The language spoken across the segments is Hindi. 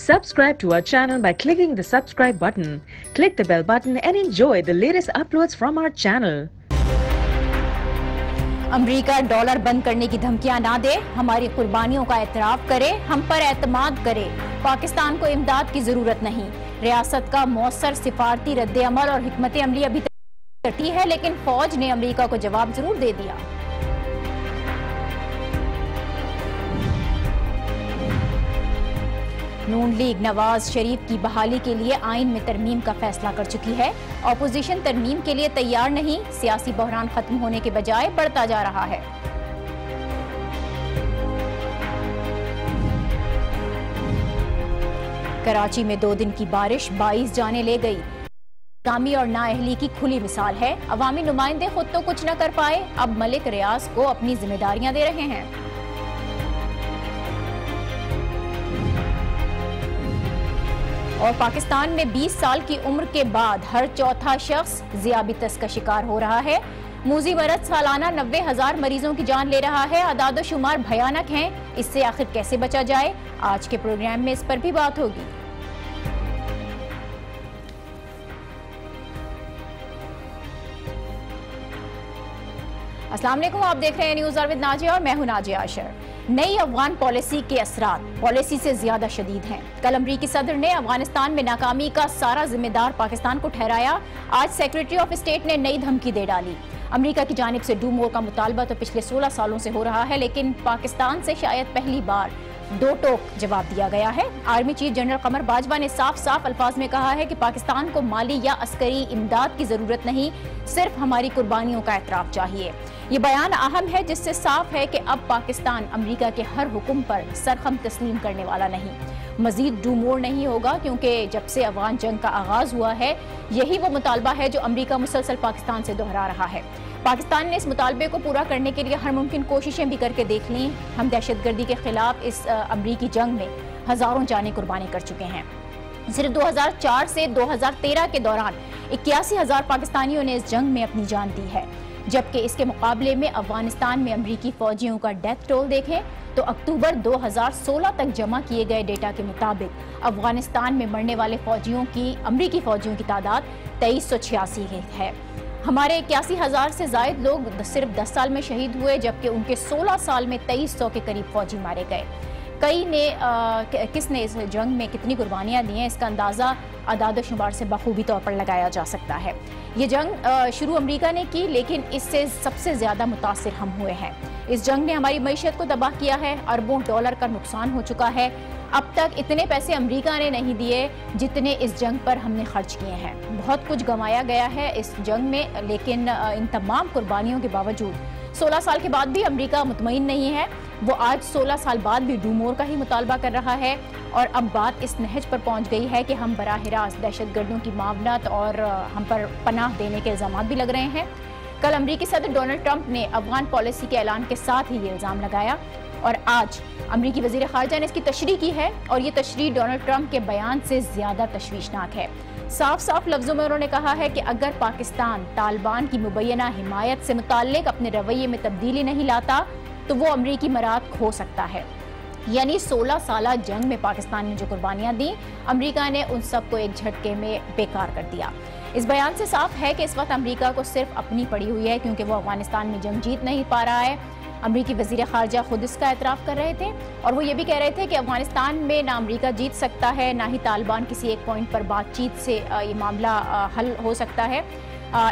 Subscribe to our channel by clicking the subscribe button. Click the bell button and enjoy the latest uploads from our channel. America dollar बंद करने की धमकियां ना दे, हमारी कुर्बानियों का एतराफ करे, हम पर एतमाद करे। पाकिस्तान को इमदाद की जरूरत नहीं। रियासत का मौसर सिफारती रद्द-ए-अमल और हिकमत अमली अभी तक डटी है, लेकिन फौज ने अमेरिका को जवाब जरूर दे दिया। नून लीग नवाज शरीफ की बहाली के लिए आइन में तरमीम का फैसला कर चुकी है। ऑपोजिशन तरमीम के लिए तैयार नहीं, सियासी बहरान खत्म होने के बजाय बढ़ता जा रहा है। कराची में 2 दिन की बारिश 22 जाने ले गई। नाकामी और नाअहली की खुली मिसाल है। अवामी नुमाइंदे खुद तो कुछ न कर पाए, अब मलिक रियाज को अपनी जिम्मेदारियां दे रहे हैं। और पाकिस्तान में 20 साल की उम्र के बाद हर चौथा शख्स ज़ियाबितस का शिकार हो रहा है। मूजी मरद सालाना 90,000 मरीजों की जान ले रहा है। आदाद शुमार भयानक हैं। इससे आखिर कैसे बचा जाए, आज के प्रोग्राम में इस पर भी बात होगी। अस्सलाम वालेकुम, आप देख रहे हैं न्यूज़ विद नाजिया और मैं हूं नाजिया आशर। नई अफगान पॉलिसी के असरात पॉलिसी से ज्यादा शदीद हैं। कल अमरीकी सदर ने अफगानिस्तान में नाकामी का सारा जिम्मेदार पाकिस्तान को ठहराया। आज सेक्रेटरी ऑफ स्टेट ने नई धमकी दे डाली। अमेरिका की जानिब से डू मोर का मुतालबा तो पिछले 16 सालों से हो रहा है, लेकिन पाकिस्तान से शायद पहली बार दो टोक जवाब दिया गया है। आर्मी चीफ जनरल कमर बाजवा ने साफ साफ अल्फाज में कहा है कि पाकिस्तान को माली या अस्करी इमदाद की जरूरत नहीं, सिर्फ हमारी कुर्बानियों का एतराफ चाहिए। ये बयान अहम है, जिससे साफ है कि अब पाकिस्तान अमेरिका के हर हुक्म पर सरखम तस्लीम करने वाला नहीं। मजीद डू मोर नहीं होगा, क्योंकि जब से अफगान जंग का आगाज हुआ है यही वो मुतालबा है जो अमेरिका मुसलसल पाकिस्तान से दोहरा रहा है। पाकिस्तान ने इस मुतालबे को पूरा करने के लिए हर मुमकिन कोशिशें भी करके देख ली। हम दहशतगर्दी के खिलाफ इस अमरीकी जंग में हजारों जानें कुर्बानी कर चुके हैं। सिर्फ 2004 से 2013 के दौरान 81,000 पाकिस्तानियों ने इस जंग में अपनी जान दी है, जबकि इसके मुकाबले में अफगानिस्तान में अमरीकी फौजियों का डेथ टोल देखें तो अक्टूबर 2016 तक जमा किए गए डेटा के मुताबिक अफगानिस्तान में मरने वाले अमरीकी फौजियों की तादाद 2386 है। हमारे 81,000 से जायद लोग सिर्फ 10 साल में शहीद हुए, जबकि उनके 16 साल में 2300 के करीब फौजी मारे गए। किसने इस जंग में कितनी कुर्बानियां दी हैं, इसका अंदाज़ा आदाद शुमार से बखूबी तौर पर लगाया जा सकता है। ये जंग शुरू अमेरिका ने की, लेकिन इससे सबसे ज़्यादा मुतासिर हम हुए हैं। इस जंग ने हमारी मईशत को तबाह किया है। अरबों डॉलर का नुकसान हो चुका है। अब तक इतने पैसे अमेरिका ने नहीं दिए जितने इस जंग पर हमने खर्च किए हैं। बहुत कुछ गंवाया गया है इस जंग में, लेकिन इन तमाम कुर्बानियों के बावजूद 16 साल के बाद भी अमेरिका मुतमईन नहीं है। वो आज 16 साल बाद भी डू मोर का ही मुतालबा कर रहा है, और अब बात इस नहज पर पहुंच गई है कि हम बराह रास्त दहशतगर्दों की मावनत और हम पर पनाह देने के इल्ज़ाम भी लग रहे हैं। कल अमरीकी सदर डोनाल्ड ट्रंप ने अफगान पॉलिसी के ऐलान के साथ ही ये इल्ज़ाम लगाया, और आज अमरीकी वज़ीर ख़ारजा ने इसकी तशरीह की है, और ये तशरीह डोनाल्ड ट्रंप के बयान से ज़्यादा तशवीशनाक है। साफ साफ लफ्ज़ों में उन्होंने कहा है कि अगर पाकिस्तान तालिबान की मुबैना हिमायत से मुताल्लिक़ अपने रवैये में तब्दीली नहीं लाता तो वो अमरीकी मराद खो सकता है। यानी 16 साला जंग में पाकिस्तान ने जो कुर्बानियां दी, अमेरिका ने उन सबको एक झटके में बेकार कर दिया। इस बयान से साफ है कि इस वक्त अमेरिका को सिर्फ अपनी पड़ी हुई है, क्योंकि वो अफगानिस्तान में जंग जीत नहीं पा रहा है। अमरीकी वज़ीर ख़ारजा खुद इसका एतराफ़ कर रहे थे, और वो ये भी कह रहे थे कि अफगानिस्तान में ना अमरीका जीत सकता है, ना ही तालिबान किसी एक पॉइंट पर बातचीत से ये मामला हल हो सकता है।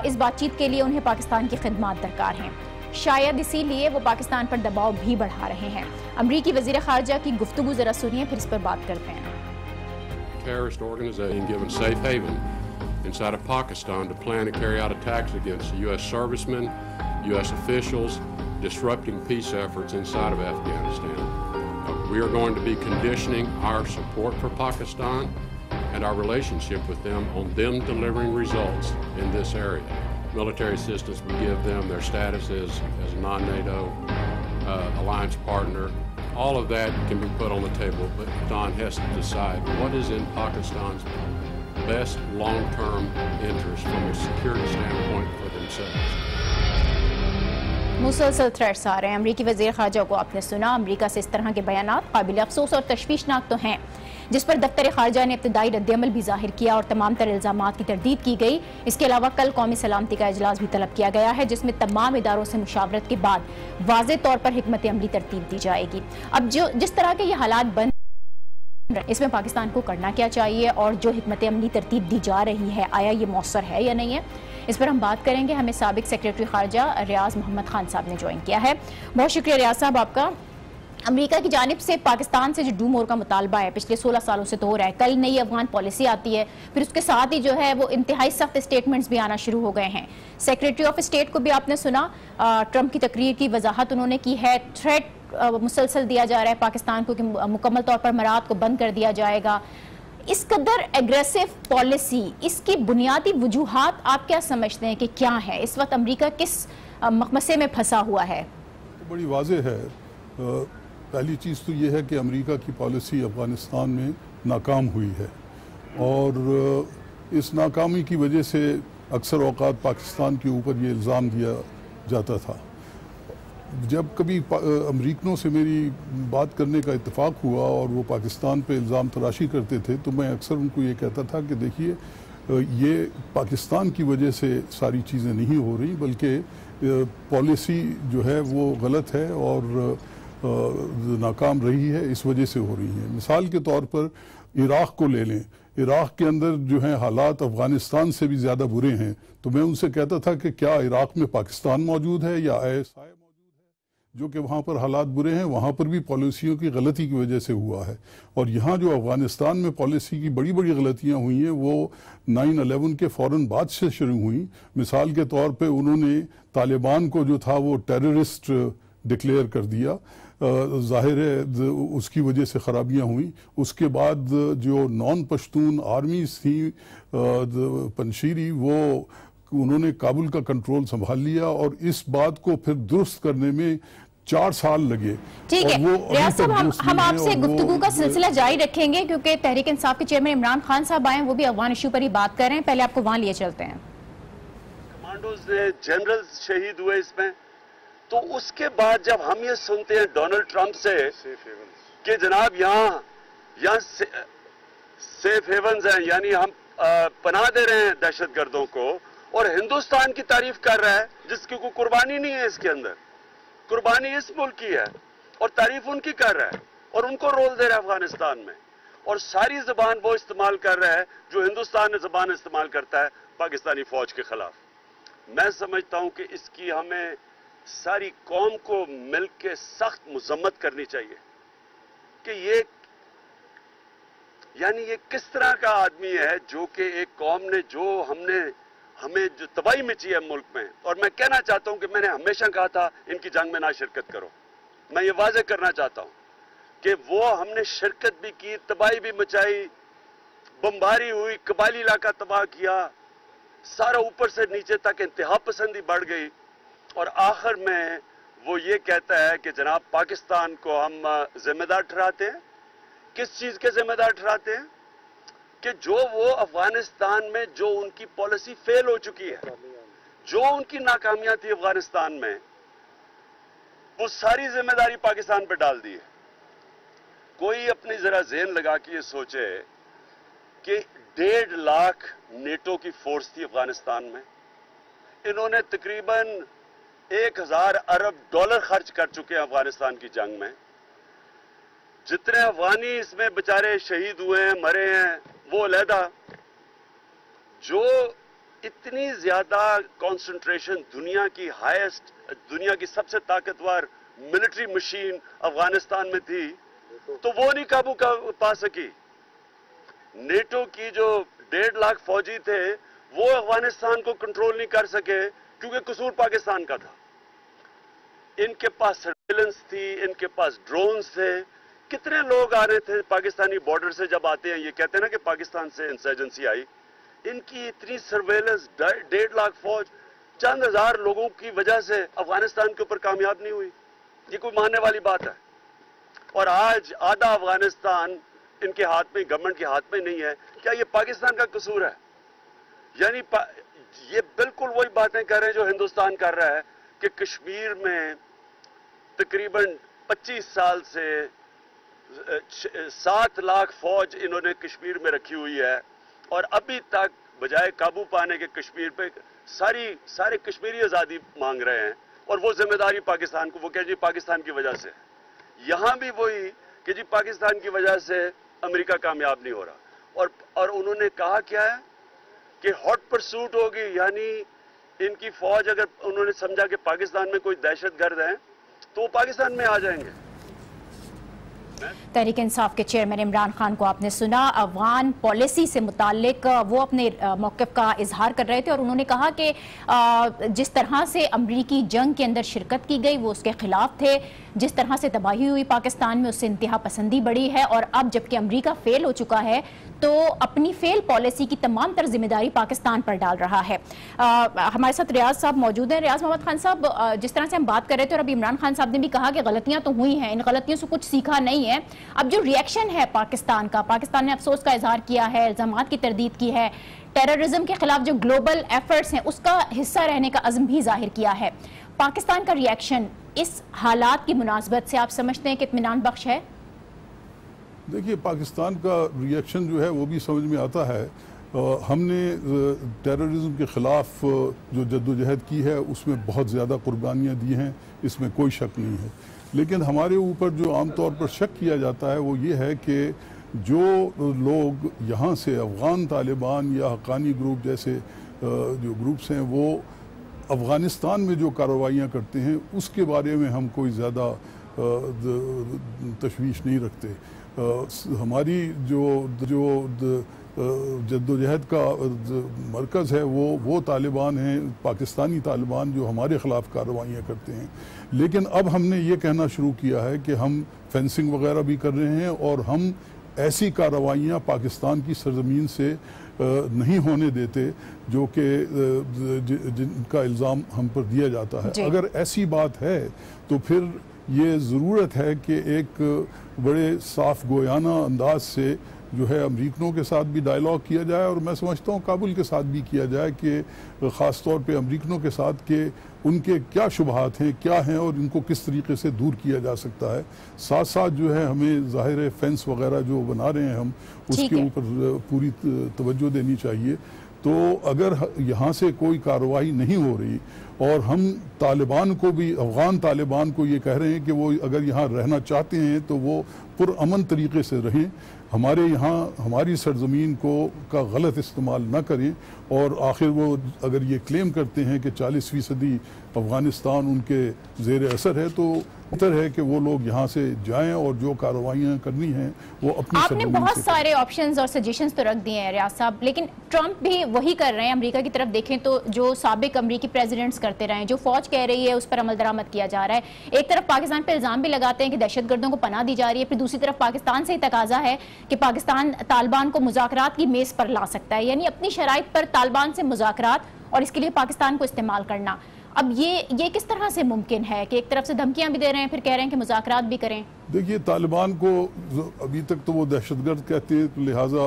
इस बातचीत के लिए उन्हें पाकिस्तान की खिदमत दरकार हैं। शायद इसीलिए वो पाकिस्तान पर दबाव भी बढ़ा रहे हैं। अमरीकी वज़ीर ख़ारजा की गुफ्तगू ज़रा सुनिए, फिर इस पर बात करते हैं। Terrorist organization given safe haven inside of Pakistan to plan and carry out attacks against U.S. servicemen, U.S. officials, disrupting peace efforts inside of Afghanistan. We are going to be conditioning our support for Pakistan and our relationship with them on them delivering results in this area. Military assistance we give them, their status as a non-NATO alliance partner. All of that can be put on the table, but Don has to decide what is in Pakistan's best long-term interest from a security standpoint for themselves. मुसलसल थ्रेट्स आ रहे हैं। अमरीकी वज़ीर ख़ारजा को आपने सुना। अमरीका से इस तरह के बयानात काबिल अफ़सोस और तशवीशनाक तो हैं, जिस पर दफ्तर खारजा ने इब्तदाई रद्दअमल भी जाहिर किया और तमाम तर इल्जामात की तरदीद की गई। इसके अलावा कल कौमी सलामती का इजलास भी तलब किया गया है, जिसमें तमाम इदारों से मुशावरत के बाद वाज़ेह तौर पर हिकमत अमली तरतीब दी जाएगी। अब जिस तरह के ये हालात बन, इसमें पाकिस्तान को करना क्या चाहिए और जो हिकमत अमली तरतीब दी जा रही है, आया ये मौसर है या नहीं है, इस पर हम बात करेंगे। हमें साबिक सेक्रेटरी खारजा रियाज मोहम्मद खान साहब ने ज्वाइन किया है। बहुत शुक्रिया रियाज साहब आपका। अमेरिका की जानिब से पाकिस्तान से जो डू मोर का मुतालबा है पिछले 16 सालों से तो हो रहा है, कल नई अफगान पॉलिसी आती है, फिर उसके साथ ही जो है वो इंतहाई सख्त स्टेटमेंट्स भी आना शुरू हो गए हैं। सेक्रेटरी ऑफ स्टेट को भी आपने सुना, ट्रंप की तकरीर की वजाहत उन्होंने की है, थ्रेट मुसलसल दिया जा रहा है पाकिस्तान को कि मुकम्मल तौर पर मराद को बंद कर दिया जाएगा। इस कदर एग्रेसिव पॉलिसी, इसकी बुनियादी वजूहात आप क्या समझते हैं कि क्या है? इस वक्त अमेरिका किस मकमसे में फंसा हुआ है? तो बड़ी वाज़ेह है। पहली चीज़ तो ये है कि अमेरिका की पॉलिसी अफ़गानिस्तान में नाकाम हुई है और इस नाकामी की वजह से अक्सर औक़ात पाकिस्तान के ऊपर ये इल्ज़ाम दिया जाता था। जब कभी अमरीकनों से मेरी बात करने का इत्तेफाक हुआ और वो पाकिस्तान पे इल्ज़ाम तराशी करते थे तो मैं अक्सर उनको ये कहता था कि देखिए, ये पाकिस्तान की वजह से सारी चीज़ें नहीं हो रही, बल्कि पॉलिसी जो है वो गलत है और नाकाम रही है, इस वजह से हो रही है। मिसाल के तौर पर इराक़ को ले लें, इराक़ के अंदर जो है हालात अफ़गानिस्तान से भी ज़्यादा बुरे हैं, तो मैं उनसे कहता था कि क्या इराक़ में पाकिस्तान मौजूद है या ISI जो कि वहाँ पर हालात बुरे हैं, वहाँ पर भी पॉलिसियों की गलती की वजह से हुआ है। और यहाँ जो अफ़गानिस्तान में पॉलिसी की बड़ी बड़ी गलतियाँ हुई हैं वो 9/11 के फ़ौरन बाद से शुरू हुई। मिसाल के तौर पे उन्होंने तालिबान को जो था वो टेररिस्ट डिक्लेयर कर दिया, ज़ाहिर है उसकी वजह से ख़राबियाँ हुई। उसके बाद जो नॉन पश्तून आर्मीज़ थी पंशीरी, वो उन्होंने काबुल का कंट्रोल संभाल लिया और इस बात को फिर दुरुस्त करने में 4 साल लगे। ठीक है रियाज साहब, हम आपसे गुफ्तगू का सिलसिला जारी रखेंगे क्योंकि तहरीक इंसाफ के चेयरमैन इमरान खान साहब आए हैं, वो भी अफगान इशू पर ही बात कर रहे हैं। पहले आपको वहां लिए चलते हैं। कमांडोज ने जनरल शहीद हुए इसमें, तो उसके बाद जब हम ये सुनते हैं डोनाल्ड ट्रंप से कि जनाब यहाँ सेफ हेवन्स हैं, यानी हम पनाह दे रहे हैं दहशतगर्दों को, और हिंदुस्तान की तारीफ कर रहा है जिसकी कोई कुर्बानी नहीं है इसके अंदर। कुर्बानी इस मुल्क की है और तारीफ उनकी कर रहा है और उनको रोल दे रहा है अफगानिस्तान में, और सारी जबान वो इस्तेमाल कर रहा है जो हिंदुस्तान ने जबान इस्तेमाल करता है पाकिस्तानी फौज के खिलाफ। मैं समझता हूं कि इसकी हमें सारी कौम को मिलकर सख्त मजम्मत करनी चाहिए कि ये किस तरह का आदमी है जो कि एक कौम ने जो हमें जो तबाही मची है मुल्क में। और मैं कहना चाहता हूं कि मैंने हमेशा कहा था इनकी जंग में ना शिरकत करो। मैं ये वाज़ेह करना चाहता हूं कि वो हमने शिरकत भी की, तबाही भी मचाई, बमबारी हुई, कबायली इलाका तबाह किया, सारा ऊपर से नीचे तक इंतहा पसंदी बढ़ गई, और आखिर में वो ये कहता है कि जनाब पाकिस्तान को हम जिम्मेदार ठहराते हैं। किस चीज के जिम्मेदार ठहराते हैं? कि जो वो अफगानिस्तान में जो उनकी पॉलिसी फेल हो चुकी है, जो उनकी नाकामियां थी अफगानिस्तान में, वो सारी जिम्मेदारी पाकिस्तान पर डाल दी है। कोई अपनी जरा ज़हन लगा के ये सोचे कि 1.5 लाख नेटो की फोर्स थी अफगानिस्तान में, इन्होंने तकरीबन 1000 अरब डॉलर खर्च कर चुके हैं अफगानिस्तान की जंग में। जितने अफगानी इसमें बेचारे शहीद हुए हैं, मरे हैं, वो अलहदा, जो इतनी ज्यादा कंसंट्रेशन दुनिया की हाईएस्ट, दुनिया की सबसे ताकतवर मिलिट्री मशीन अफगानिस्तान में थी, तो वो नहीं काबू पा सकी। नेटो की जो 1.5 लाख फौजी थे वो अफगानिस्तान को कंट्रोल नहीं कर सके क्योंकि कसूर पाकिस्तान का था। इनके पास सर्वेलेंस थी, इनके पास ड्रोन्स थे। कितने लोग आ रहे थे पाकिस्तानी बॉर्डर से, जब आते हैं ये कहते हैं ना कि पाकिस्तान से इंसर्जेंसी आई, इनकी इतनी सर्वेलेंस, 1.5 लाख फौज चंद हजार लोगों की वजह से अफगानिस्तान के ऊपर कामयाब नहीं हुई। ये कोई मानने वाली बात है? और आज आधा अफगानिस्तान इनके हाथ में, गवर्नमेंट के हाथ में नहीं है। क्या ये पाकिस्तान का कसूर है? यानी ये बिल्कुल वही बातें कर रहे हैं जो हिंदुस्तान कर रहा है कि कश्मीर में तकरीबन 25 साल से 7 लाख फौज इन्होंने कश्मीर में रखी हुई है और अभी तक बजाय काबू पाने के कश्मीर पे सारे कश्मीरी आज़ादी मांग रहे हैं और वो जिम्मेदारी पाकिस्तान को, वो कह जी पाकिस्तान की वजह से। यहां भी वही कि जी पाकिस्तान की वजह से अमेरिका कामयाब नहीं हो रहा और उन्होंने कहा क्या है कि हॉट परसूट होगी, यानी इनकी फौज अगर उन्होंने समझा कि पाकिस्तान में कोई दहशतगर्द है तो वो पाकिस्तान में आ जाएंगे। तहरीक इंसाफ के चेयरमैन इमरान खान को आपने सुना, अफगान पॉलिसी से मुतालिक वो अपने मौक़िफ़ का इजहार कर रहे थे और उन्होंने कहा कि जिस तरह से अमरीकी जंग के अंदर शिरकत की गई वो उसके खिलाफ थे, जिस तरह से तबाही हुई पाकिस्तान में उससे इंतहा पसंदी बढ़ी है और अब जबकि अमरीका फेल हो चुका है तो अपनी फेल पॉलिसी की तमाम तर जिम्मेदारी पाकिस्तान पर डाल रहा है। हमारे साथ रियाज साहब मौजूद हैं। रियाज मोहम्मद खान साहब, जिस तरह से हम बात कर रहे थे और अभी इमरान खान साहब ने भी कहा कि गलतियां तो हुई हैं, इन गलतियों से कुछ सीखा नहीं है। अब जो रिएक्शन है पाकिस्तान का, पाकिस्तान ने अफसोस का इजहार किया है, इल्जामात की तरदीद की है, टेररिज्म के खिलाफ जो ग्लोबल एफर्ट्स हैं उसका हिस्सा रहने का अज़्म भी जाहिर किया है। पाकिस्तान का रिएक्शन इस हालात की मुनासबत से आप समझते हैं कि इत्मीनान बख्श है? देखिए, पाकिस्तान का रिएक्शन जो है वो भी समझ में आता है। हमने टेररिज्म के ख़िलाफ़ जो जद्दोजहद की है उसमें बहुत ज़्यादा कुर्बानियाँ दी हैं, इसमें कोई शक नहीं है। लेकिन हमारे ऊपर जो आमतौर पर शक किया जाता है वो ये है कि जो लोग यहाँ से अफ़गान तालिबान या हक्कानी ग्रुप जैसे जो ग्रुप्स हैं वो अफ़गानिस्तान में जो कार्रवाइयाँ करते हैं उसके बारे में हम कोई ज़्यादा तशवीश नहीं रखते। हमारी जो जद्दोजहद का मरकज़ है वो तालिबान हैं, पाकिस्तानी तालिबान जो हमारे ख़िलाफ़ कार्रवाइयाँ करते हैं। लेकिन अब हमने ये कहना शुरू किया है कि हम फेंसिंग वगैरह भी कर रहे हैं और हम ऐसी कार्रवाइयाँ पाकिस्तान की सरज़मीन से नहीं होने देते जो कि जिनका इल्ज़ाम हम पर दिया जाता है। अगर ऐसी बात है तो फिर ये ज़रूरत है कि एक बड़े साफ गोयाना अंदाज से जो है अमरीकनों के साथ भी डायलॉग किया जाए और मैं समझता हूँ काबुल के साथ भी किया जाए कि ख़ास तौर पे अमरीकनों के साथ कि उनके क्या शुबहात हैं, क्या हैं और इनको किस तरीके से दूर किया जा सकता है। साथ साथ जो है हमें ज़ाहिर है फेंस वगैरह जो बना रहे हैं हम उसके ऊपर पूरी तवज्जो देनी चाहिए। तो अगर यहाँ से कोई कार्रवाई नहीं हो रही और हम तालिबान को भी, अफ़गान तालिबान को ये कह रहे हैं कि वो अगर यहाँ रहना चाहते हैं तो वो पुरअमन तरीके से रहें, हमारे यहाँ हमारी सरज़मीन का गलत इस्तेमाल न करें। और आखिर वो अगर ये क्लेम करते हैं कि 40% अफ़गानिस्तान उनके ज़ेर असर है तो बेहतर है कि वो लोग यहाँ से जाएं और जो कार्रवाइयाँ करनी हैं वो अपनी आपने बहुत सारे ऑप्शंस और सजेशंस तो रख दिए हैं रियाज साहब, लेकिन ट्रंप भी वही कर रहे हैं। अमेरिका की तरफ देखें तो जो साबिक अमेरिकी प्रेसिडेंट्स करते रहे, जो फौज कह रही है उस पर अमल दरामद किया जा रहा है। एक तरफ पाकिस्तान पर इल्ज़ाम भी लगाते हैं कि दहशतगर्दों को पनाह दी जा रही है, फिर दूसरी तरफ पाकिस्तान से ही तकाजा है कि पाकिस्तान तालिबान को मुज़ाकरात की मेज़ पर ला सकता है, यानी अपनी शराइत पर तालिबान से मुज़ाकरात और इसके लिए पाकिस्तान को इस्तेमाल करना। अब ये किस तरह से मुमकिन है कि एक तरफ से धमकियां भी दे रहे हैं फिर कह रहे हैं कि मुज़ाकरात भी करें? देखिए, तालिबान को अभी तक तो वो दहशतगर्द कहते हैं, तो लिहाजा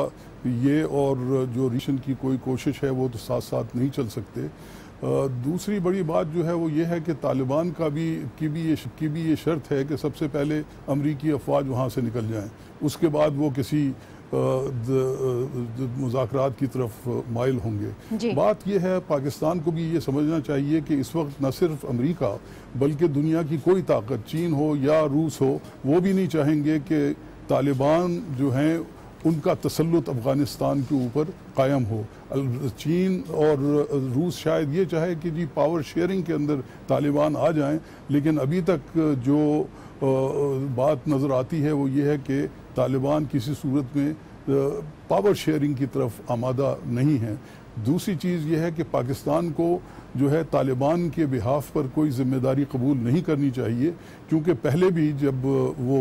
ये और जो रीशन की कोई कोशिश है वो तो साथ साथ नहीं चल सकते। दूसरी बड़ी बात जो है वो ये है कि तालिबान की भी ये शर्त है कि सबसे पहले अमरीकी अफवाज वहाँ से निकल जाएं, उसके बाद वो किसी मुज़ाकरात की तरफ माइल होंगे। बात यह है पाकिस्तान को भी ये समझना चाहिए कि इस वक्त न सिर्फ अमेरिका बल्कि दुनिया की कोई ताकत, चीन हो या रूस हो, वो भी नहीं चाहेंगे कि तालिबान जो हैं उनका तसल्लुत अफ़गानिस्तान के ऊपर कायम हो। चीन और रूस शायद ये चाहे कि जी पावर शेयरिंग के अंदर तालिबान आ जाएं, लेकिन अभी तक जो बात नज़र आती है वो ये है कि तालिबान किसी सूरत में पावर शेयरिंग की तरफ आमादा नहीं है। दूसरी चीज़ यह है कि पाकिस्तान को जो है तालिबान के बिहाफ पर कोई ज़िम्मेदारी कबूल नहीं करनी चाहिए, क्योंकि पहले भी जब वो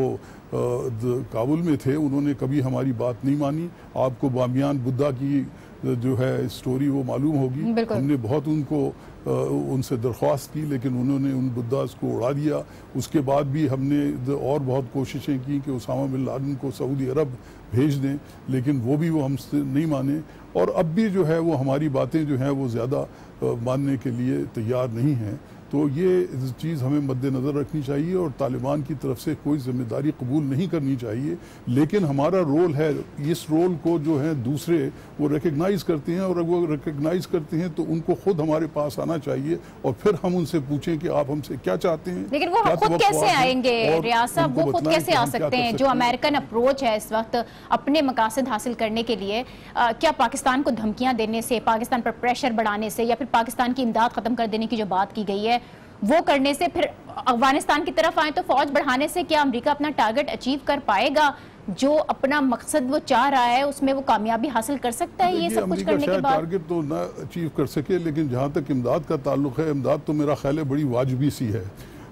काबुल में थे उन्होंने कभी हमारी बात नहीं मानी। आपको बामियान बुद्धा की जो है स्टोरी वो मालूम होगी, हमने बहुत उनसे दरख्वास्त की लेकिन उन्होंने उन बुद्धास को उड़ा दिया। उसके बाद भी हमने और बहुत कोशिशें की कि उसामा बिन लादेन को सऊदी अरब भेज दें, लेकिन वो भी हमसे नहीं माने और अब भी जो है वो हमारी बातें जो हैं वो ज़्यादा मानने के लिए तैयार नहीं हैं। तो ये चीज़ हमें मद्देनज़र रखनी चाहिए और तालिबान की तरफ से कोई जिम्मेदारी कबूल नहीं करनी चाहिए। लेकिन हमारा रोल है, इस रोल को जो है दूसरे वो रिकग्नाइज़ करते हैं, और अगर वो रिकग्नाइज़ करते हैं तो उनको खुद हमारे पास आना चाहिए और फिर हम उनसे पूछें कि आप हमसे क्या चाहते हैं। लेकिन वो खुद कैसे आएंगे रियाज साहब, वो खुद कैसे आ सकते हैं? जो अमेरिकन अप्रोच है इस वक्त अपने मकासद हासिल करने के लिए, क्या पाकिस्तान को धमकियां देने से, पाकिस्तान पर प्रेशर बढ़ाने से, या फिर पाकिस्तान की इमदाद खत्म कर देने की जो बात की गई है वो करने से, फिर अफगानिस्तान की तरफ आए तो फौज बढ़ाने से क्या अमेरिका अपना टारगेट अचीव कर पाएगा? जो अपना मकसद वो चाह रहा है उसमें वो कामयाबी हासिल कर सकता है ये सब कुछ करने के बाद? टारगेट तो ना अचीव कर सके, लेकिन जहाँ तक इमदाद का ताल्लुक है, इमदाद तो मेरा ख्याल है बड़ी वाजिबी सी है।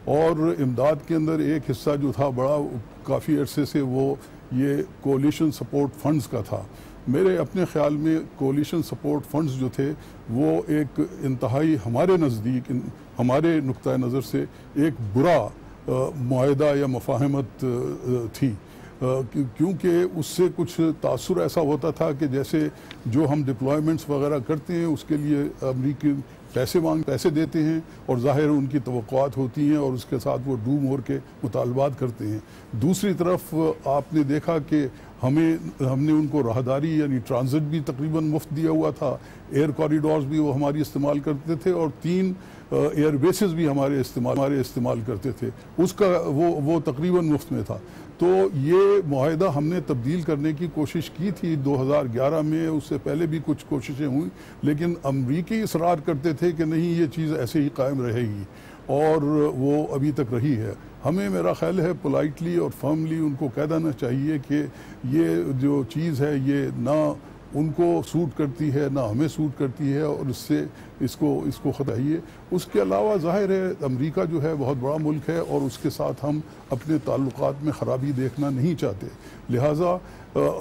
और इमदाद के अंदर एक हिस्सा जो था बड़ा काफ़ी अरसे से वो ये कोलिशन सपोर्ट फंड्स का था। मेरे अपने ख्याल में कोलिशन सपोर्ट फंड्स जो थे वो एक इंतहाई हमारे नज़दीक, हमारे नुक्ता नज़र से एक बुरा मुआहदा या मुफाहमत थी, क्योंकि उससे कुछ तासुर ऐसा होता था कि जैसे जो हम डिप्लॉयमेंट्स वगैरह करते हैं उसके लिए अमरीकी पैसे देते हैं और ज़ाहिर उनकी तवक्कुआत होती हैं और उसके साथ वो डू मोर के मुतालबात करते हैं। दूसरी तरफ आपने देखा कि हमने उनको राहदारी यानी ट्रांजिट भी तकरीबन मुफ्त दिया हुआ था, एयर कॉरिडोर्स भी वो हमारी इस्तेमाल करते थे और 3 एयर बेसेस भी हमारे इस्तेमाल करते थे, उसका वो तकरीबन मुफ्त में था। तो ये मुआहदा हमने तब्दील करने की कोशिश की थी 2011 में, उससे पहले भी कुछ कोशिशें हुई, लेकिन अमरीकी इसरार करते थे कि नहीं ये चीज़ ऐसे ही कायम रहेगी, और वो अभी तक रही है। हमें मेरा ख्याल है पोलाइटली और फर्मली उनको कह देना चाहिए कि ये जो चीज़ है ये ना उनको सूट करती है ना हमें सूट करती है, और इसको हटाइए। उसके अलावा ज़ाहिर है अमेरिका जो है बहुत बड़ा मुल्क है और उसके साथ हम अपने ताल्लुकात में ख़राबी देखना नहीं चाहते, लिहाजा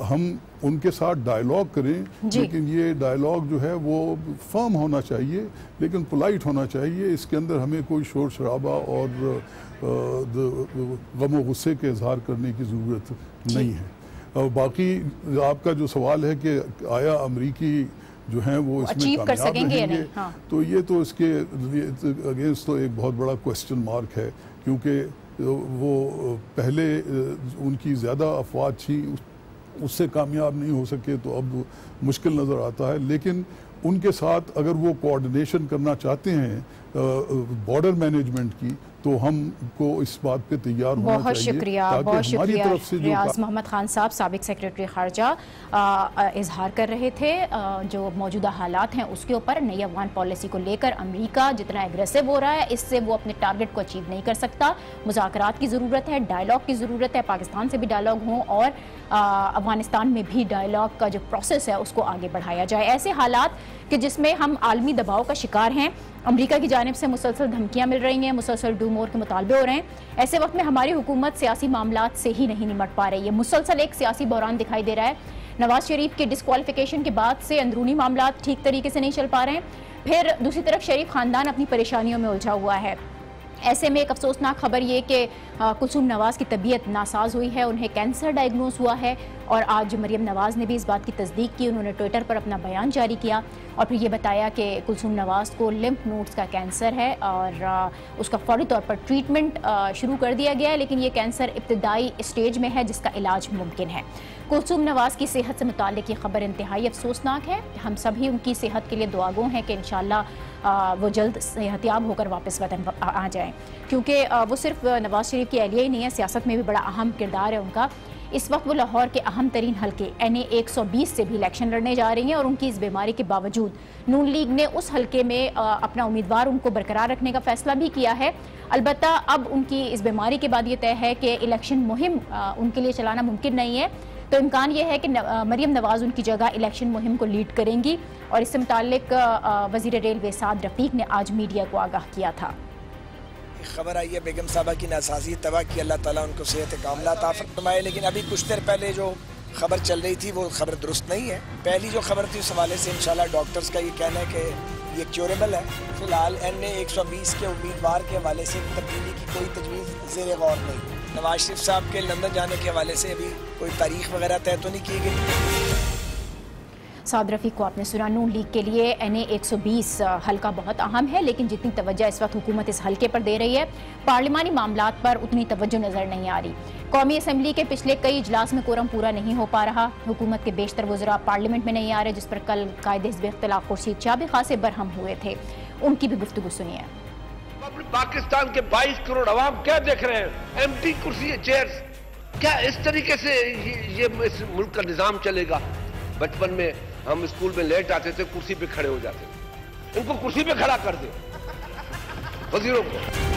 हम उनके साथ डायलॉग करें, लेकिन ये डायलॉग जो है वो फर्म होना चाहिए लेकिन पोलाइट होना चाहिए। इसके अंदर हमें कोई शोर शराबा और गम व गुस्से के इजहार करने की ज़रूरत नहीं है। बाकी आपका जो सवाल है कि आया अमरीकी जो हैं वो इसमें कामयाब रहेंगे, तो ये तो इसके अगेंस्ट तो एक बहुत बड़ा क्वेश्चन मार्क है, क्योंकि वो पहले उनकी ज़्यादा अफवाह थी, उससे कामयाब नहीं हो सके तो अब मुश्किल नज़र आता है। लेकिन उनके साथ अगर वो कोऑर्डिनेशन करना चाहते हैं बॉर्डर मैनेजमेंट की, तो हमको इस बात पे तैयार होना चाहिए। बहुत शुक्रिया रियाज मोहम्मद खान साहब, साबिक सेक्रेटरी खारजा, इजहार कर रहे थे जो मौजूदा हालात हैं उसके ऊपर। नई अफगान पॉलिसी को लेकर अमेरिका जितना एग्रेसिव हो रहा है इससे वो अपने टारगेट को अचीव नहीं कर सकता। मुज़ाकरात की ज़रूरत है, डायलॉग की ज़रूरत है, पाकिस्तान से भी डायलॉग हो और अफगानिस्तान में भी डायलॉग का जो प्रोसेस है उसको आगे बढ़ाया जाए। ऐसे हालात कि जिसमें हम आलमी दबाव का शिकार हैं, अमेरिका की जानिब से मुसलसल धमकियां मिल रही हैं, मुसलसल डू मोर के मुतालबे हो रहे हैं, ऐसे वक्त में हमारी हुकूमत सियासी मामलात से ही नहीं निमट पा रही है। मुसलसल एक सियासी बहरान दिखाई दे रहा है। नवाज शरीफ के डिस्क्वालिफिकेशन के बाद से अंदरूनी मामलात ठीक तरीके से नहीं चल पा रहे हैं, फिर दूसरी तरफ शरीफ खानदान अपनी परेशानियों में उलझा हुआ है। ऐसे में एक अफसोसनाक खबर ये कि कुलसूम नवाज़ की तबीयत नासाज हुई है, उन्हें कैंसर डायग्नोज हुआ है और आज मरियम नवाज़ ने भी इस बात की तस्दीक की। उन्होंने ट्विटर पर अपना बयान जारी किया और फिर ये बताया कि कुलसूम नवाज़ को लिम्फ नोड्स का कैंसर है और उसका फौरी तौर पर ट्रीटमेंट शुरू कर दिया गया है, लेकिन ये कैंसर इब्तदाई स्टेज में है जिसका इलाज मुमकिन है। कुलसूम नवाज़ की सेहत से मुताल्लिक ये खबर इंतहाई अफसोसनाक है। हम सभी उनकी सेहत के लिए दुआगो हैं कि इंशाअल्लाह वो जल्द सेहतयाब होकर वापस वतन आ जाएं, क्योंकि वो सिर्फ नवाज शरीफ की एहलिया ही नहीं है, सियासत में भी बड़ा अहम किरदार है उनका। इस वक्त वो लाहौर के अहम तरीन हल्के NA 120 से भी इलेक्शन लड़ने जा रही हैं और उनकी इस बीमारी के बावजूद नून लीग ने उस हल्के में अपना उम्मीदवार उनको बरकरार रखने का फैसला भी किया है। अलबत्ता अब उनकी इस बीमारी के बाद ये तय है कि इलेक्शन मुहिम उनके लिए चलाना मुमकिन नहीं है, तो इम्कान यह है कि मरियम नवाज़ उनकी जगह इलेक्शन मुहिम को लीड करेंगी और इससे मुताल्लिक वज़ीर रेलवे साद रफ़ीक ने आज मीडिया को आगाह किया था। खबर आई है बेगम साहबा की नासाजी तबाह की, अल्लाह ताला उनको सेहत कामला अता फरमाए। लेकिन अभी कुछ देर पहले जो खबर चल रही थी वो खबर दुरुस्त नहीं है। पहली जो खबर थी उस हवाले से इंशाल्लाह डॉक्टर्स का ये कहना है कि ये क्योरेबल है। फिलहाल NA 120 के उम्मीदवार के हवाले से तब्दीली की कोई तजवीज़ ज़ेर गौर नहीं। नवाज शरीफ साहब के लंदन जाने के हवाले से अभी कोई तारीख वगैरह तय तो नहीं की गई। साद रफीक को आपने सुना। नून लीग के लिए NA 120 हल्का बहुत अहम है, लेकिन जितनी तवज्जो इस वक्त हुकूमत इस हल्के पर दे रही है, पार्लिमानी मामलात पर उतनी तवज्जो नजर नहीं आ रही। कौमी असम्बली के पिछले कई इजलास में कोरम पूरा नहीं हो पा रहा। हुकूमत के बेशतर वज़रा पार्लियामेंट में नहीं आ रहे, जिस पर कल कायदे हिज़्ब इख्तिलाफ खुर्शीद शाह भी खासे बरहम हुए थे। उनकी भी गुफ्तगू सुनिए। पाकिस्तान के 22 करोड़ अवाम क्या देख रहे हैं? एम्प्टी कुर्सी, चेयर्स, क्या इस तरीके से ये इस मुल्क का निजाम चलेगा? बचपन में हम स्कूल में लेट आते थे, कुर्सी पे खड़े हो जाते थे। इनको कुर्सी पे खड़ा कर दे वजीरों को।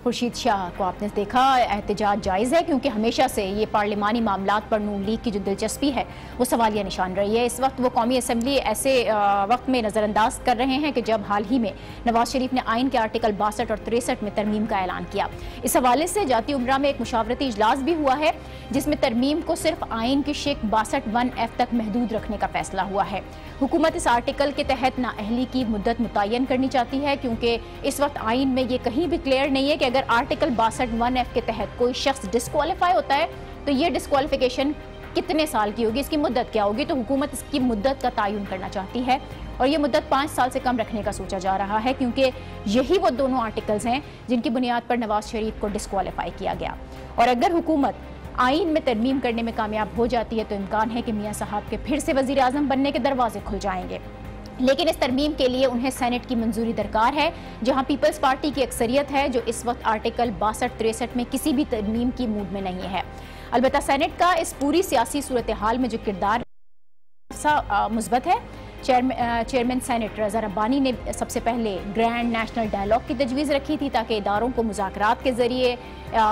खुर्शीद शाह को आपने देखा, एहतजाज जायज़ है क्योंकि हमेशा से ये पार्लिमानी मामलात पर नून लीग की जो दिलचस्पी है वो सवालिया निशान रही है। इस वक्त वो कौमी असम्बली ऐसे वक्त में नज़रअंदाज कर रहे हैं कि जब हाल ही में नवाज शरीफ ने आइन के आर्टिकल 62 और 63 में तरमीम का ऐलान किया। इस हवाले से जाती उमरा में एक मुशावरती इजलास भी हुआ है, जिसमें तरमीम को सिर्फ आइन की शिक 62(1)F तक महदूद रखने का फैसला हुआ है। हुकूमत इस आर्टिकल के तहत नाअहली की मुद्दत मुतय्यन करनी चाहती है, क्योंकि इस वक्त आइन में ये कहीं भी क्लियर नहीं है कि अगर आर्टिकल 62(1)F के तहत कोई शख्स डिस्क्वालीफाई होता है तो ये डिस्क्वालिफिकेशन कितने साल की होगी, इसकी मुद्दत क्या होगी। तो हुकूमत इसकी मुद्दत का तयन करना चाहती है और ये मुद्दत 5 साल से कम रखने का सोचा जा रहा है, क्योंकि यही वो दोनों आर्टिकल्स हैं जिनकी बुनियाद पर नवाज शरीफ को डिस्क्वालीफाई किया गया। और अगर हुकूमत आइन में तरमीम करने में कामयाब हो जाती है तो इम्कान है कि मियाँ साहब के फिर से वज़ीर आज़म बनने के दरवाजे खुल जाएंगे। लेकिन इस तरमीम के लिए उन्हें सेनेट की मंजूरी दरकार है, जहां पीपल्स पार्टी की अक्सरियत है, जो इस वक्त आर्टिकल 62-63 में किसी भी तरमीम की मूड में नहीं है। अलबत्ता सेनेट का इस पूरी सियासी सूरत हाल में जो किरदार मुस्बत है। चेयरमैन सेनेट रज़ा रब्बानी ने सबसे पहले ग्रैंड नेशनल डायलॉग की तजवीज़ रखी थी, ताकि इदारों को मुज़ाकरात के ज़रिए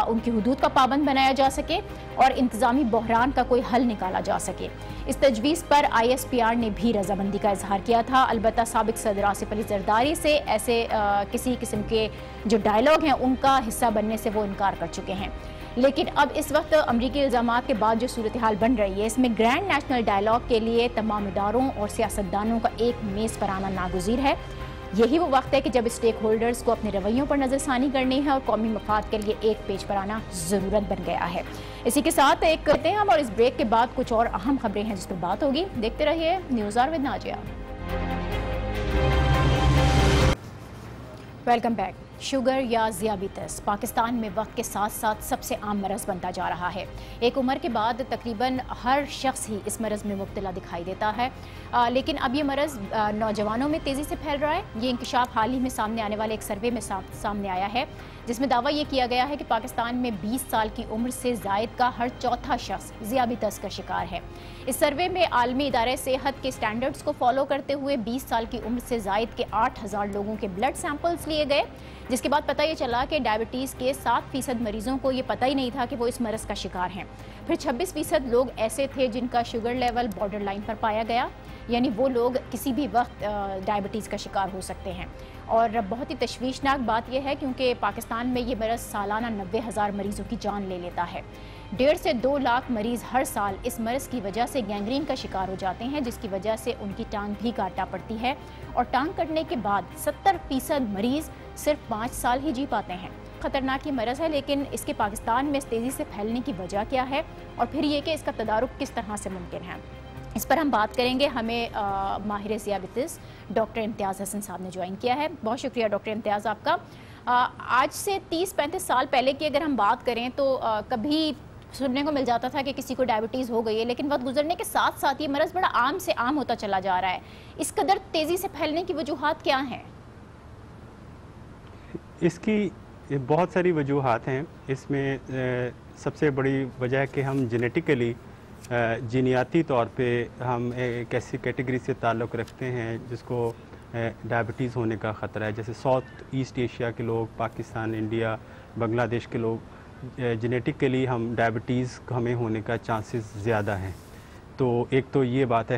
उनकी हुदूद का पाबंद बनाया जा सके और इंतज़ामी बहरान का कोई हल निकाला जा सके। इस तजवीज़ पर ISPR ने भी रजामंदी का इजहार किया था। अलबत्ता साबिक सदर आसिफ अली जरदारी से ऐसे किसी किस्म के जो डायलॉग हैं उनका हिस्सा बनने से वो इनकार कर चुके हैं। लेकिन अब इस वक्त अमरीकी इल्ज़ामात के बाद जो सूरत हाल बन रही है, इसमें ग्रैंड नेशनल डायलॉग के लिए तमाम इदारों और सियासतदानों का एक मेज़ पर आना नागुज़ीर है। यही वो वक्त है कि जब स्टेक होल्डर्स को अपने रवैयों पर नज़रसानी करनी है और कौमी मफाद के लिए एक पेज पर आना ज़रूरत बन गया है। इसी के साथ एक करते हैं हम, और इस ब्रेक के बाद कुछ और अहम खबरें हैं जिस पर बात होगी। देखते रहिए news hour with Nazia. Welcome back. Sugar या ज़ियाबितस पाकिस्तान में वक्त के साथ साथ सबसे आम मरज़ बनता जा रहा है। एक उम्र के बाद तकरीबन हर शख्स ही इस मरज़ में मुब्तला दिखाई देता है, लेकिन अब ये मरज़ नौजवानों में तेज़ी से फैल रहा है। ये इंकशाफ हाल ही में सामने आने वाले एक सर्वे में सामने आया है, जिसमें दावा ये किया गया है कि पाकिस्तान में 20 साल की उम्र से ज़ायद का हर चौथा शख्स ज़ियाबितस का शिकार है। इस सर्वे में आलमी इदारे सेहत के स्टैंडर्ड्स को फॉलो करते हुए 20 साल की उम्र से ज़ायद के 8000 लोगों के ब्लड सैंपल्स लिए गए, जिसके बाद पता ये चला कि डायबिटीज़ के 7% मरीजों को ये पता ही नहीं था कि वो इस मरज़ का शिकार हैं। फिर 26% लोग ऐसे थे जिनका शुगर लेवल बॉर्डर लाइन पर पाया गया, यानी वो लोग किसी भी वक्त डायबिटीज़ का शिकार हो सकते हैं। और बहुत ही तशवीशनाक बात यह है क्योंकि पाकिस्तान में ये मरज़ सालाना 90,000 मरीज़ों की जान ले लेता है। 1.5 से 2 लाख मरीज़ हर साल इस मरज़ की वजह से गैंग्रीन का शिकार हो जाते हैं, जिसकी वजह से उनकी टांग भी काटा पड़ती है और टांग कटने के बाद 70% मरीज़ सिर्फ 5 साल ही जी पाते हैं। ख़तरनाक ये मरज़ है, लेकिन इसके पाकिस्तान में तेज़ी से फैलने की वजह क्या है और फिर ये कि इसका तदारुक किस तरह से मुमकिन है, इस पर हम बात करेंगे। हमें माहिर ज़ियाबितिस डॉक्टर इम्तियाज़ हसन साहब ने ज्वाइन किया है। बहुत शुक्रिया डॉक्टर इम्तियाज़ आपका। आज से 30-35 साल पहले की अगर हम बात करें तो कभी सुनने को मिल जाता था कि किसी को डायबिटीज़ हो गई है, लेकिन वक्त गुजरने के साथ साथ ये मरज़ बड़ा आम से आम होता चला जा रहा है। इस कदर तेज़ी से फैलने की वजूहात क्या हैं? इसकी बहुत सारी वजूहात हैं। इसमें सबसे बड़ी वजह है कि हम जेनेटिकली जीनियाती तौर पे हम एक ऐसी कैटेगरी से ताल्लुक़ रखते हैं जिसको डायबिटीज़ होने का ख़तरा है। जैसे साउथ ईस्ट एशिया के लोग, पाकिस्तान, इंडिया, बांग्लादेश के लोग, जेनेटिकली हम डायबिटीज़ हमें होने का चांसेस ज़्यादा हैं। तो एक तो ये बात है,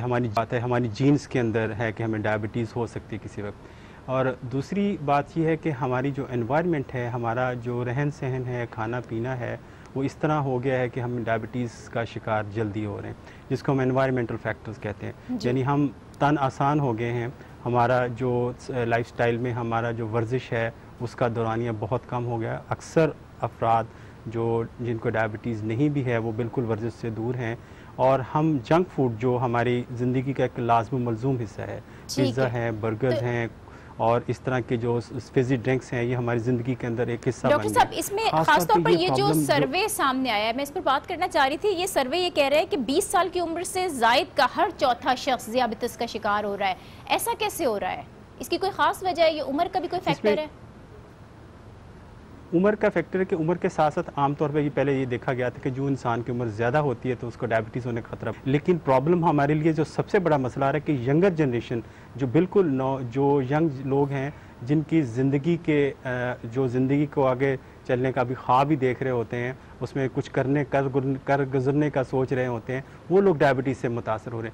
हमारी जीन्स के अंदर है कि हमें डायबिटीज़ हो सकती है किसी वक्त। और दूसरी बात यह है कि हमारी जो एनवायरनमेंट है, हमारा जो रहन सहन है, खाना पीना है, वो इस तरह हो गया है कि हम डायबिटीज़ का शिकार जल्दी हो रहे हैं, जिसको हम एनवायरमेंटल फैक्टर्स कहते हैं। यानी हम तन आसान हो गए हैं, हमारा जो लाइफस्टाइल में हमारा जो वर्जिश है उसका दौरानिया बहुत कम हो गया। अक्सर अफराद जिनको डायबिटीज़ नहीं भी है वो बिल्कुल वर्जिश से दूर हैं और हम जंक फूड जो हमारी ज़िंदगी का एक लाजमी मलजूम हिस्सा है, पिज़्ज़ा है, बर्गर्स हैं और इस तरह के जो फिजी ड्रिंक्स हैं, ये हमारी ज़िंदगी के अंदर एक हिस्सा बन गए। डॉक्टर साहब, इसमें खासतौर पर ये जो सर्वे सामने आया है, मैं इस पर बात करना चाह रही थी। ये सर्वे ये कह रहा है कि 20 साल की उम्र से ज़ायद का हर चौथा शख्स ज़ियाबतीस का शिकार हो रहा है। ऐसा कैसे हो रहा है? इसकी कोई खास वजह है? ये उम्र का भी कोई फैक्टर है? उम्र का फैक्टर है कि उम्र के साथ साथ आमतौर पर ये पहले ये देखा गया था कि जो इंसान की उम्र ज़्यादा होती है तो उसको डायबिटीज़ होने का खतरा। लेकिन प्रॉब्लम हमारे लिए जो सबसे बड़ा मसला आ रहा है कि यंगर जनरेशन जो बिल्कुल जो यंग लोग हैं, जिनकी ज़िंदगी के जो ज़िंदगी को आगे चलने का भी ख्वाब ही देख रहे होते हैं, उसमें कुछ कर गुजरने का सोच रहे होते हैं, वो लोग डायबिटीज़ से मुतासर हो रहे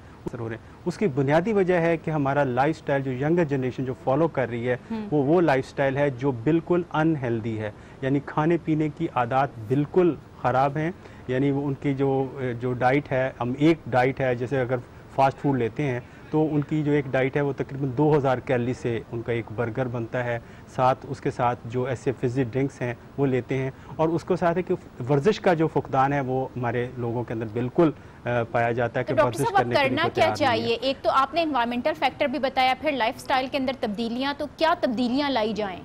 हैं। उसकी बुनियादी वजह है कि हमारा लाइफस्टाइल जो यंगर जनरेशन जो फॉलो कर रही है वो लाइफस्टाइल है जो बिल्कुल अनहेल्दी है, यानी खाने पीने की आदत बिल्कुल ख़राब हैं। यानी वो उनकी जो डाइट है, हम एक डाइट है जैसे अगर फास्ट फूड लेते हैं तो उनकी जो एक डाइट है वो तकरीबन 2000 कैलोरी से उनका एक बर्गर बनता है, साथ उसके साथ जो ऐसे फिजी ड्रिंक्स हैं वो लेते हैं, और उसको साथ है कि वर्जिश का जो फुकदान है वो हमारे लोगों के अंदर बिल्कुल पाया जाता है कि वर्जिश करने के लिए करना क्या चाहिए? एक तो आपने एनवायरमेंटल फैक्टर भी बताया, फिर लाइफस्टाइल के अंदर तब्दीलियाँ, तो क्या तब्दीलियाँ लाई जाएँ?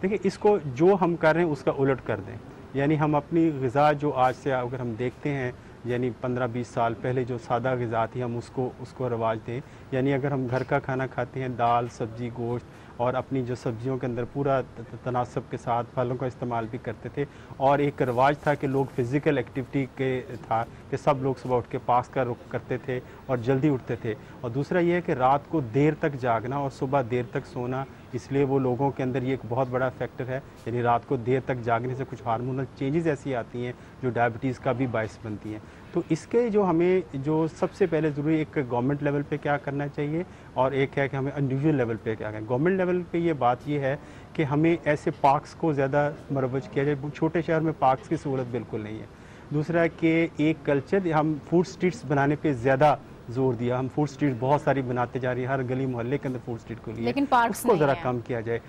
देखिए, इसको जो हम कर रहे हैं उसका उलट कर दें, यानी हम अपनी ग़िज़ा जो आज से अगर हम देखते हैं, यानी 15-20 साल पहले जो सादा ग़िज़ा थी हम उसको रवाज दें। यानी अगर हम घर का खाना खाते हैं, दाल, सब्ज़ी, गोश्त, और अपनी जो सब्जियों के अंदर पूरा तनासब के साथ फलों का इस्तेमाल भी करते थे, और एक रवाज था कि लोग फ़िज़िकल एक्टिविटी के था कि सब लोग सुबह उठ के पास का रुख करते थे और जल्दी उठते थे। और दूसरा ये है कि रात को देर तक जागना और सुबह देर तक सोना, इसलिए वो लोगों के अंदर ये एक बहुत बड़ा फैक्टर है। यानी रात को देर तक जागने से कुछ हार्मोनल चेंजेस ऐसी आती हैं जो डायबिटीज़ का भी बायस बनती हैं। तो इसके जो हमें जो सबसे पहले ज़रूरी एक गवर्नमेंट लेवल पे क्या करना चाहिए, और एक है कि हमें इंडिविजुअल लेवल पे क्या करें। गवर्नमेंट लेवल पे ये बात ये है कि हमें ऐसे पार्क्स को ज़्यादा मरवज किया जाए। छोटे शहर में पार्क्स की सहूलत बिल्कुल नहीं है। दूसरा कि एक कल्चर, हम फूड स्ट्रीट्स बनाने पे ज़्यादा जोर दिया, हम फूड स्ट्रीट बहुत सारी बनाते जा रही है, हर गली मोहल्ले के अंदर फूड स्ट्रीट को लिए, लेकिन पार्क्स उसको ज़रा कम किया जाए।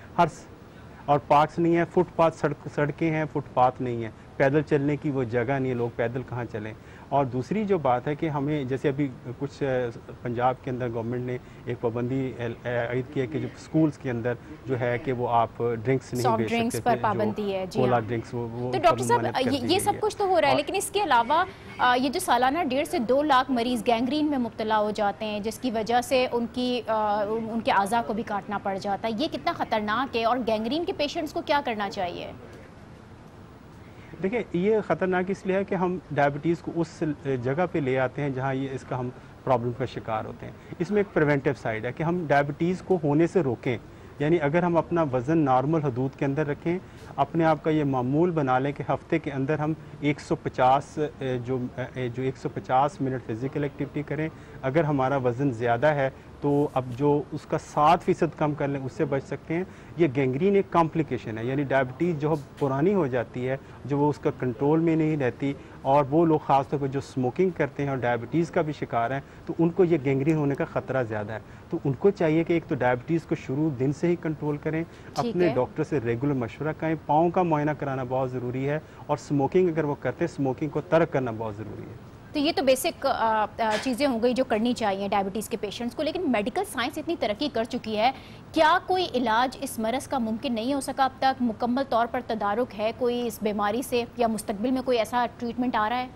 और पार्क्स नहीं है, फुटपाथ सड़कें हैं, फुटपाथ नहीं है, पैदल चलने की वो जगह नहीं है, लोग पैदल कहाँ चलें। और दूसरी जो बात है कि हमें जैसे अभी कुछ पंजाब के अंदर गवर्नमेंट ने एक पाबंदी आयद की है कि जो स्कूल्स के अंदर जो है कि वो आप ड्रिंक्स नहीं बेच सकते, पर पाबंदी है जी, कोला ड्रिंक्स वो तो डॉक्टर साहब ये सब कुछ तो हो रहा है, लेकिन इसके अलावा ये जो सालाना 1.5 से 2 लाख मरीज गैंग्रीन में मुब्तला हो जाते हैं, जिसकी वजह से उनके आज़ा को भी काटना पड़ जाता है, ये कितना ख़तरनाक है? और गैंग्रीन के पेशेंट्स को क्या करना चाहिए? देखिए, ये ख़तरनाक इसलिए है कि हम डायबिटीज़ को उस जगह पे ले आते हैं जहाँ ये इसका हम प्रॉब्लम का शिकार होते हैं। इसमें एक प्रिवेंटिव साइड है कि हम डायबिटीज़ को होने से रोकें। यानी अगर हम अपना वज़न नॉर्मल हदूद के अंदर रखें, अपने आप का ये मामूल बना लें कि हफ़्ते के अंदर हम 150 मिनट फ़िज़िकल एक्टिविटी करें। अगर हमारा वज़न ज़्यादा है तो अब जो उसका 7% कम कर लें, उससे बच सकते हैं। ये गैंग्रीन एक कॉम्प्लिकेशन है, यानी डायबिटीज़ जो पुरानी हो जाती है, जो वो उसका कंट्रोल में नहीं रहती, और वो लोग ख़ास तौर पर जो स्मोकिंग करते हैं और डायबिटीज़ का भी शिकार हैं, तो उनको ये गैंग्रीन होने का ख़तरा ज़्यादा है। तो उनको चाहिए कि एक तो डायबिटीज़ को शुरू दिन से ही कंट्रोल करें, अपने डॉक्टर से रेगुलर मशवरा करें, पाँव का मुआयना कराना बहुत ज़रूरी है, और स्मोकिंग अगर वो करते हैं, स्मोकिंग को तर्क करना बहुत ज़रूरी है। तो ये तो बेसिक चीज़ें हो गई जो करनी चाहिए डायबिटीज़ के पेशेंट्स को, लेकिन मेडिकल साइंस इतनी तरक्की कर चुकी है, क्या कोई इलाज इस मरज़ का मुमकिन नहीं हो सका अब तक? मुकम्मल तौर पर तदारुक है कोई इस बीमारी से, या मुस्तकबिल में कोई ऐसा ट्रीटमेंट आ रहा है?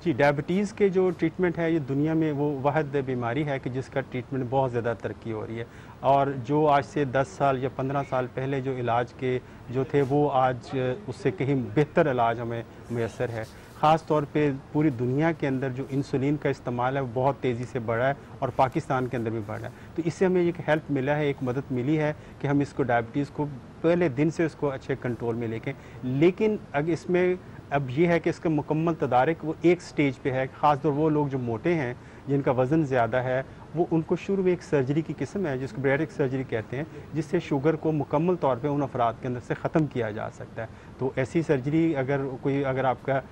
जी, डायबिटीज़ के जो ट्रीटमेंट है, ये दुनिया में वो वाहिद बीमारी है कि जिसका ट्रीटमेंट बहुत ज़्यादा तरक्की हो रही है, और जो आज से 10 साल या 15 साल पहले जो इलाज के जो थे वो आज उससे कहीं बेहतर इलाज हमें मैसर है। ख़ास तौर पे पूरी दुनिया के अंदर जो इंसुलिन का इस्तेमाल है वो बहुत तेज़ी से बढ़ा है, और पाकिस्तान के अंदर भी बढ़ा है। तो इससे हमें एक हेल्प मिला है, एक मदद मिली है कि हम इसको डायबिटीज़ को पहले दिन से उसको अच्छे कंट्रोल में लेके। लेकिन अगर इसमें अब ये है कि इसका मुकम्मल तदारक वो एक स्टेज पे है। ख़ास तौर वो लोग जो मोटे हैं, जिनका वज़न ज़्यादा है, वो उनको शुरू में एक सर्जरी की किस्म है जिसको बैरिक सर्जरी कहते हैं, जिससे शुगर को मुकम्मल तौर पे उन अफराद के अंदर से ख़त्म किया जा सकता है। तो ऐसी सर्जरी अगर आपका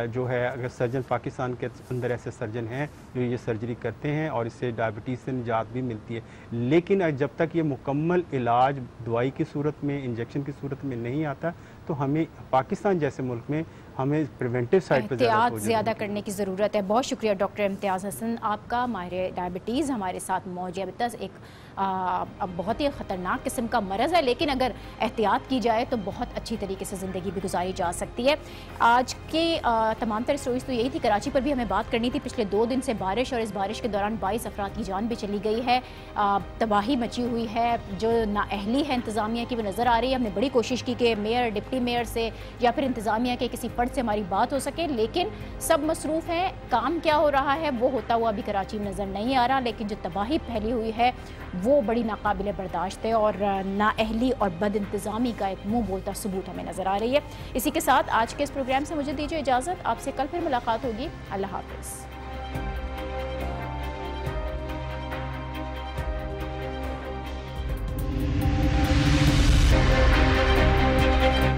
जो है, अगर सर्जन पाकिस्तान के अंदर ऐसे सर्जन हैं जो ये सर्जरी करते हैं, और इससे डायबिटीज़ से निजात भी मिलती है। लेकिन जब तक ये मुकम्मल इलाज दवाई की सूरत में, इंजेक्शन की सूरत में नहीं आता, तो हमें पाकिस्तान जैसे मुल्क में हमें प्रिवेंटिव साइड पर एहतियात ज़्यादा करने की ज़रूरत है। बहुत शुक्रिया डॉक्टर इम्तियाज़ हसन आपका, माहिर डायबिटीज़ हमारे साथ मौजूद है। एक बहुत ही ख़तरनाक किस्म का मरज़ है, लेकिन अगर एहतियात की जाए तो बहुत अच्छी तरीके से ज़िंदगी भी गुजारी जा सकती है। आज के तमाम तरह स्टोरीज तो यही थी। कराची पर भी हमें बात करनी थी। पिछले 2 दिन से बारिश, और इस बारिश के दौरान 22 अफराद की जान भी चली गई है, तबाही मची हुई है। जो नाअहली है इंतज़ामिया की वो नज़र आ रही है। हमने बड़ी कोशिश की कि मेयर, डिप्टी मेयर से या फिर इंतज़ामिया के किसी फर्द से हमारी बात हो सके, लेकिन सब मसरूफ़ हैं। काम क्या हो रहा है वो होता हुआ अभी कराची में नज़र नहीं आ रहा, लेकिन जो तबाही फैली हुई है वो बड़ी नाकाबिले बर्दाश्त है, और नाअहली और बद इंतज़ामी का एक मुँह बोलता सबूत हमें नज़र आ रही है। इसी के साथ आज के इस प्रोग्राम से मुझे दीजिए इजाज़त। आपसे कल फिर मुलाकात होगी। अल्लाह हाफ़िज़।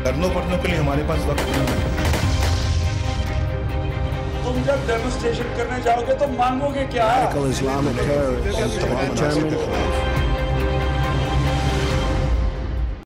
करनों पढ़ने के लिए हमारे पास वक्त नहीं है। तुम जब डेमोन्स्ट्रेशन करने जाओगे तो मांगोगे क्या?